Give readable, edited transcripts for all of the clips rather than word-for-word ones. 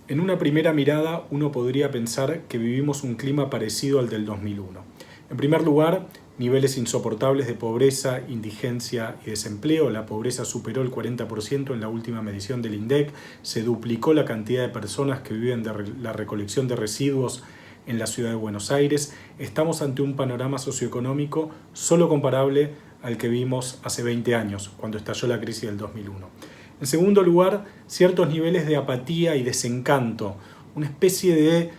En una primera mirada, uno podría pensar que vivimos un clima parecido al del 2001. En primer lugar, niveles insoportables de pobreza, indigencia y desempleo. La pobreza superó el 40% en la última medición del INDEC. Se duplicó la cantidad de personas que viven de la recolección de residuos en la ciudad de Buenos Aires. Estamos ante un panorama socioeconómico solo comparable al que vimos hace 20 años, cuando estalló la crisis del 2001. En segundo lugar, ciertos niveles de apatía y desencanto, una especie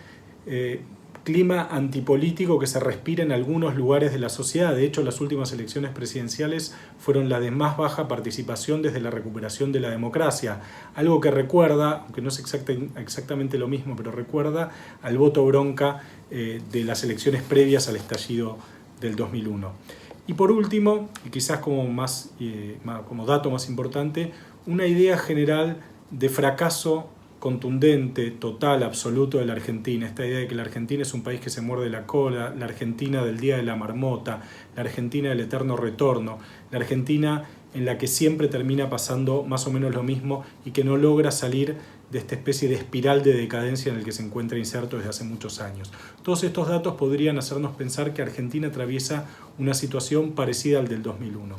de clima antipolítico que se respira en algunos lugares de la sociedad. De hecho, las últimas elecciones presidenciales fueron las de más baja participación desde la recuperación de la democracia, algo que recuerda, aunque no es exactamente lo mismo, pero recuerda al voto bronca de las elecciones previas al estallido del 2001. Y por último, y quizás como dato más importante, una idea general de fracaso contundente, total, absoluto de la Argentina. Esta idea de que la Argentina es un país que se muerde la cola, la Argentina del día de la marmota, la Argentina del eterno retorno, la Argentina en la que siempre termina pasando más o menos lo mismo y que no logra salir de esta especie de espiral de decadencia en el que se encuentra inserto desde hace muchos años. Todos estos datos podrían hacernos pensar que Argentina atraviesa una situación parecida al del 2001.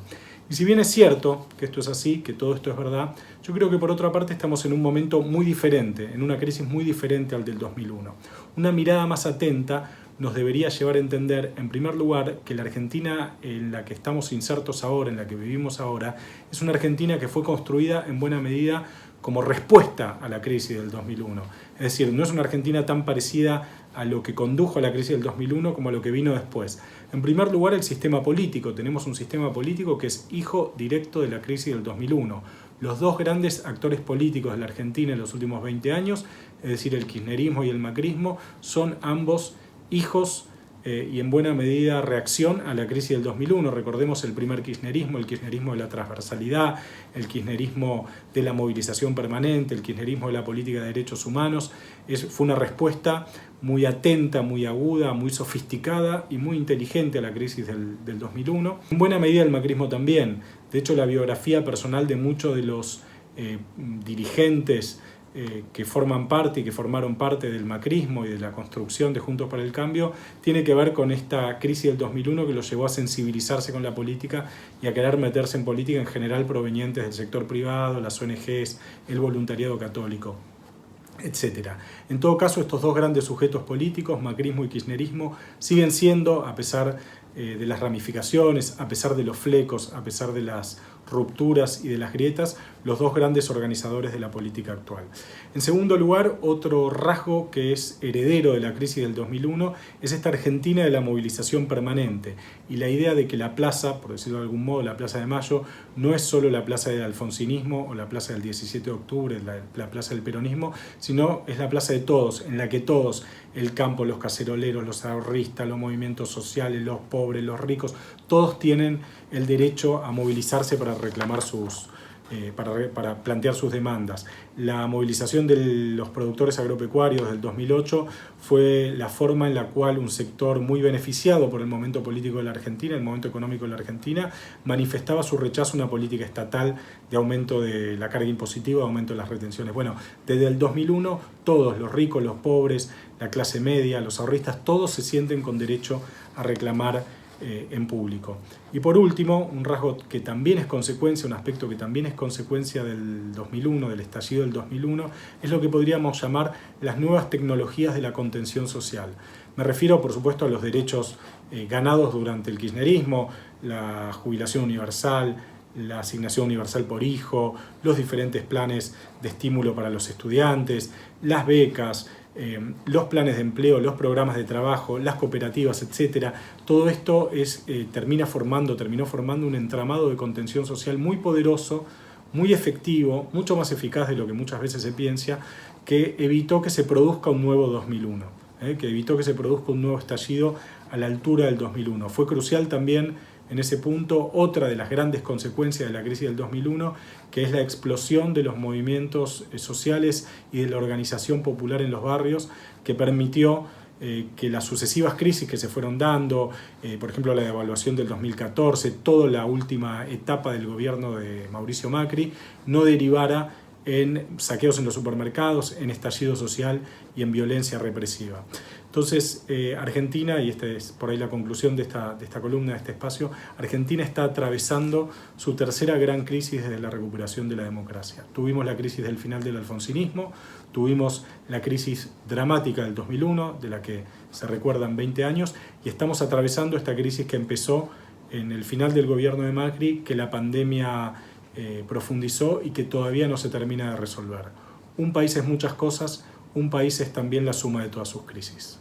Y si bien es cierto que esto es así, que todo esto es verdad, yo creo que por otra parte estamos en un momento muy diferente, en una crisis muy diferente al del 2001. Una mirada más atenta nos debería llevar a entender, en primer lugar, que la Argentina en la que estamos insertos ahora, en la que vivimos ahora, es una Argentina que fue construida en buena medida como respuesta a la crisis del 2001. Es decir, no es una Argentina tan parecida a lo que condujo a la crisis del 2001 como a lo que vino después. En primer lugar, el sistema político. Tenemos un sistema político que es hijo directo de la crisis del 2001. Los dos grandes actores políticos de la Argentina en los últimos 20 años, es decir, el kirchnerismo y el macrismo, son ambos hijos y en buena medida reacción a la crisis del 2001. Recordemos el primer kirchnerismo, el kirchnerismo de la transversalidad, el kirchnerismo de la movilización permanente, el kirchnerismo de la política de derechos humanos. Fue una respuesta muy atenta, muy aguda, muy sofisticada y muy inteligente a la crisis del 2001. En buena medida el macrismo también. De hecho, la biografía personal de muchos de los dirigentes que forman parte y que formaron parte del macrismo y de la construcción de Juntos para el Cambio, tiene que ver con esta crisis del 2001 que los llevó a sensibilizarse con la política y a querer meterse en política en general provenientes del sector privado, las ONGs, el voluntariado católico, etc. En todo caso, estos dos grandes sujetos políticos, macrismo y kirchnerismo, siguen siendo, a pesar de las ramificaciones, a pesar de los flecos, a pesar de las rupturas y de las grietas, los dos grandes organizadores de la política actual. En segundo lugar, otro rasgo que es heredero de la crisis del 2001 es esta Argentina de la movilización permanente y la idea de que la plaza, por decirlo de algún modo, la Plaza de Mayo, no es solo la plaza del alfonsinismo o la plaza del 17 de octubre, la plaza del peronismo, sino es la plaza de todos, en la que todos, el campo, los caceroleros, los ahorristas, los movimientos sociales, los pobres, los ricos, todos tienen el derecho a movilizarse para reclamar para plantear sus demandas. La movilización de los productores agropecuarios del 2008 fue la forma en la cual un sector muy beneficiado por el momento político de la Argentina, el momento económico de la Argentina, manifestaba su rechazo a una política estatal de aumento de la carga impositiva, de aumento de las retenciones. Bueno, desde el 2001 todos, los ricos, los pobres, la clase media, los ahorristas, todos se sienten con derecho a reclamar en público. Y por último, un rasgo que también es consecuencia, un aspecto que también es consecuencia del 2001, del estallido del 2001, es lo que podríamos llamar las nuevas tecnologías de la contención social. Me refiero, por supuesto, a los derechos ganados durante el kirchnerismo, la jubilación universal, la asignación universal por hijo, los diferentes planes de estímulo para los estudiantes, las becas, los planes de empleo, los programas de trabajo, las cooperativas, etc. Todo esto terminó formando un entramado de contención social muy poderoso, muy efectivo, mucho más eficaz de lo que muchas veces se piensa, que evitó que se produzca un nuevo 2001, que evitó que se produzca un nuevo estallido a la altura del 2001. Fue crucial también en ese punto otra de las grandes consecuencias de la crisis del 2001, que es la explosión de los movimientos sociales y de la organización popular en los barrios, que permitió que las sucesivas crisis que se fueron dando, por ejemplo la devaluación del 2014, toda la última etapa del gobierno de Mauricio Macri, no derivara en saqueos en los supermercados, en estallido social y en violencia represiva. Entonces, Argentina, y esta es por ahí la conclusión de esta columna, de este espacio, Argentina está atravesando su tercera gran crisis desde la recuperación de la democracia. Tuvimos la crisis del final del alfonsinismo, tuvimos la crisis dramática del 2001, de la que se recuerdan 20 años, y estamos atravesando esta crisis que empezó en el final del gobierno de Macri, que la pandemia profundizó y que todavía no se termina de resolver. Un país es muchas cosas, un país es también la suma de todas sus crisis.